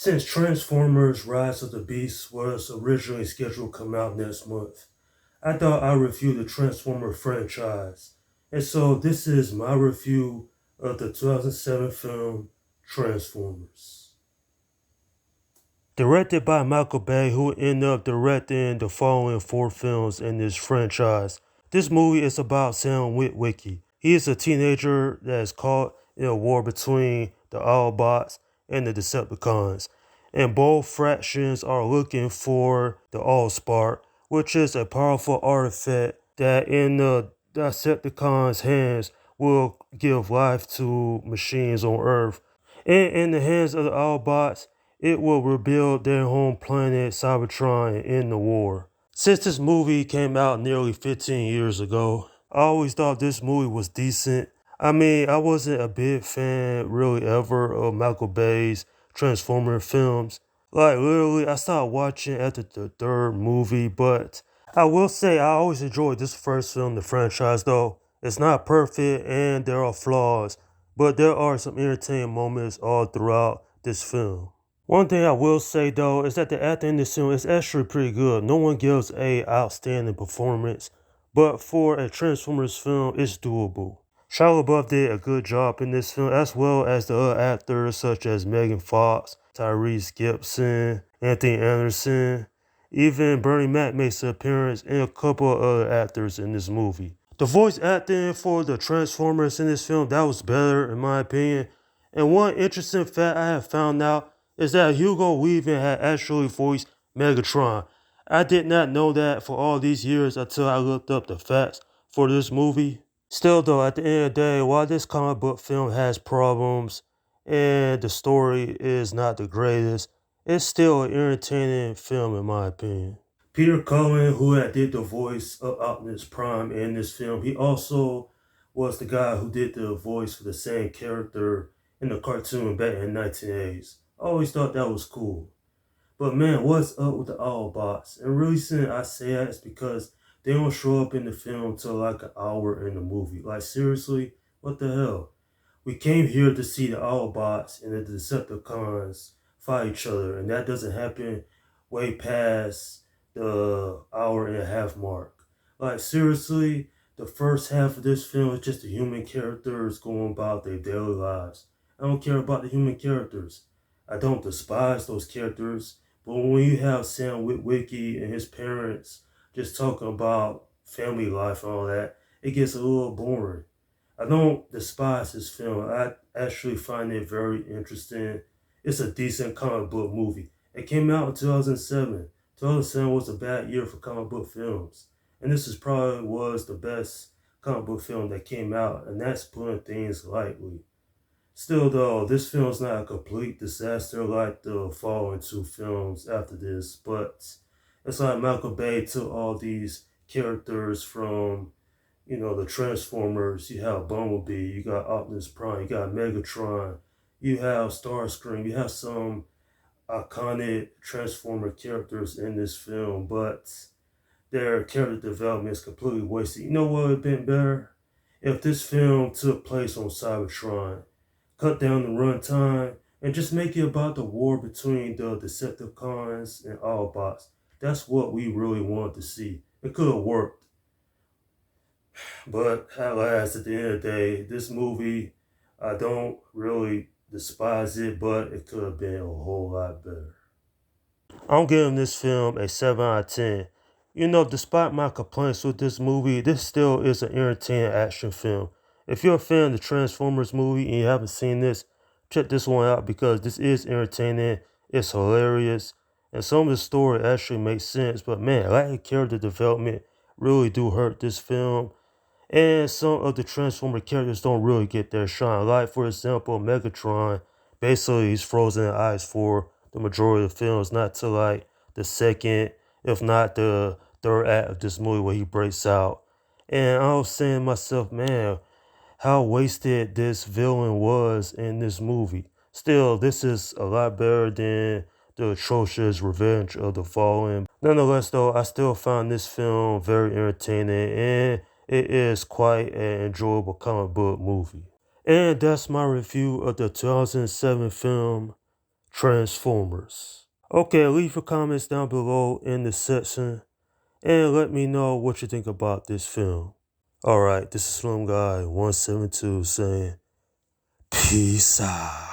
Since Transformers Rise of the Beast was originally scheduled to come out next month, I thought I'd review the Transformer franchise. And so this is my review of the 2007 film Transformers. Directed by Michael Bay, who ended up directing the following four films in this franchise. This movie is about Sam Witwicky. He is a teenager that is caught in a war between the Autobots and the Decepticons. And both fractions are looking for the Allspark, which is a powerful artifact that in the Decepticons' hands will give life to machines on Earth. And in the hands of the Autobots, it will rebuild their home planet Cybertron and end the war. Since this movie came out nearly 15 years ago, I always thought this movie was decent. I mean, I wasn't a big fan really ever of Michael Bay's Transformer films. Like literally, I stopped watching after the third movie, but I will say I always enjoyed this first film, the franchise though. It's not perfect and there are flaws, but there are some entertaining moments all throughout this film. One thing I will say though is that the acting in this film is actually pretty good. No one gives a outstanding performance, but for a Transformers film, it's doable. Shia LaBeouf did a good job in this film, as well as the other actors such as Megan Fox, Tyrese Gibson, Anthony Anderson. Even Bernie Mac makes an appearance and a couple of other actors in this movie. The voice acting for the Transformers in this film, that was better in my opinion. And one interesting fact I have found out is that Hugo Weaving had actually voiced Megatron. I did not know that for all these years until I looked up the facts for this movie. Still though, at the end of the day, while this comic book film has problems and the story is not the greatest, it's still an entertaining film in my opinion. Peter Cullen, who had did the voice of Optimus Prime in this film, he also was the guy who did the voice for the same character in the cartoon back in the 1980s. I always thought that was cool. But man, what's up with the Autobots? And the reason I say that is because they don't show up in the film till like an hour in the movie. Like seriously, what the hell? We came here to see the Autobots and the Decepticons fight each other, and that doesn't happen way past the hour and a half mark. Like seriously, the first half of this film is just the human characters going about their daily lives. I don't care about the human characters. I don't despise those characters, but when you have Sam Witwicky and his parents just talking about family life and all that, it gets a little boring. I don't despise this film. I actually find it very interesting. It's a decent comic book movie. It came out in 2007. 2007 was a bad year for comic book films. And this is probably was the best comic book film that came out, and that's putting things lightly. Still though, this film's not a complete disaster like the following two films after this, but it's like Michael Bay took all these characters from the Transformers. You have Bumblebee, you got Optimus Prime, you got Megatron, you have Starscream, you have some iconic Transformer characters in this film, but their character development is completely wasted. You know what would have been better? If this film took place on Cybertron, cut down the runtime, and just make it about the war between the Decepticons and Autobots. That's what we really wanted to see. It could have worked. But at last, at the end of the day, this movie, I don't really despise it, but it could have been a whole lot better. I'm giving this film a 7 out of 10. Despite my complaints with this movie, this still is an entertaining action film. If you're a fan of the Transformers movie and you haven't seen this, check this one out because this is entertaining, it's hilarious, and some of the story actually makes sense. But man, lack of character development really do hurt this film. And some of the Transformer characters don't really get their shine. Like, for example, Megatron, basically he's frozen in ice for the majority of the films, not to like the second, if not the third act of this movie where he breaks out. And I was saying to myself, man, how wasted this villain was in this movie. Still, this is a lot better than the atrocious Revenge of the Fallen. Nonetheless, though, I still found this film very entertaining and it is quite an enjoyable comic book movie. And that's my review of the 2007 film Transformers. Okay, leave your comments down below in the section and let me know what you think about this film. Alright, this is Slim Guy 172 saying, peace out.